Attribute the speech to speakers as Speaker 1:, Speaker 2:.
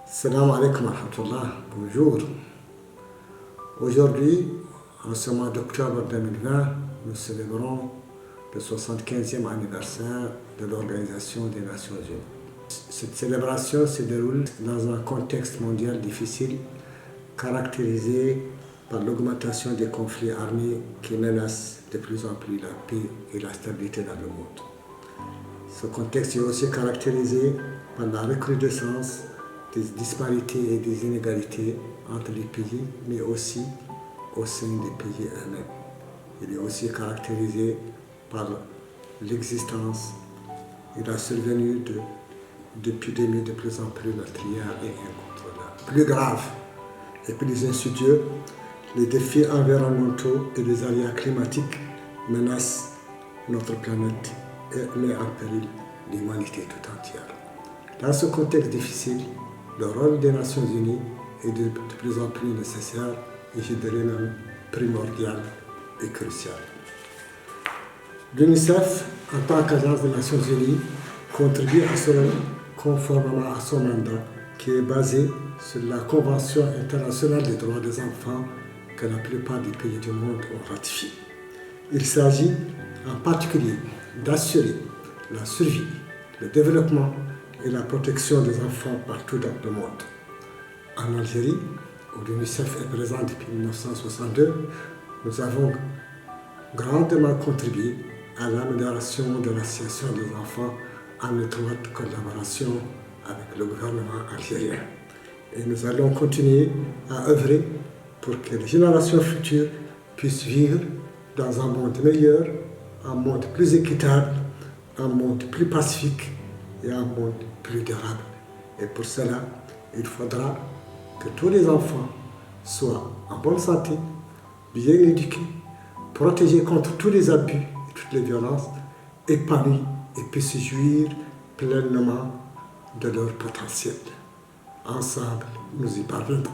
Speaker 1: Salam alaikum wa rahmatullah, bonjour. Aujourd'hui, en ce mois d'octobre 2020, nous célébrons le 75e anniversaire de l'Organisation des Nations Unies. Cette célébration se déroule dans un contexte mondial difficile, caractérisé par l'augmentation des conflits armés qui menacent de plus en plus la paix et la stabilité dans le monde. Ce contexte est aussi caractérisé par la recrudescence des disparités et des inégalités entre les pays, mais aussi au sein des pays eux-mêmes. Il est aussi caractérisé par l'existence et la survenue d'épidémies de plus en plus meurtrières et incontrôlables. Plus grave et plus insidieux, les défis environnementaux et les aléas climatiques menacent notre planète et met en péril l'humanité tout entière. Dans ce contexte difficile, le rôle des Nations Unies est de plus en plus nécessaire et je dirais même primordial et crucial. L'UNICEF, en tant qu'agence des Nations Unies, contribue à ce rôle conformément à son mandat qui est basé sur la Convention internationale des droits des enfants que la plupart des pays du monde ont ratifiée. Il s'agit en particulier d'assurer la survie, le développement et la protection des enfants partout dans le monde. En Algérie, où l'UNICEF est présent depuis 1962, nous avons grandement contribué à l'amélioration de la situation des enfants en étroite collaboration avec le gouvernement algérien. Et nous allons continuer à œuvrer pour que les générations futures puissent vivre dans un monde meilleur, un monde plus équitable, un monde plus pacifique et un monde plus durable. Et pour cela, il faudra que tous les enfants soient en bonne santé, bien éduqués, protégés contre tous les abus et toutes les violences, épanouis et puissent jouir pleinement de leur potentiel. Ensemble, nous y parviendrons.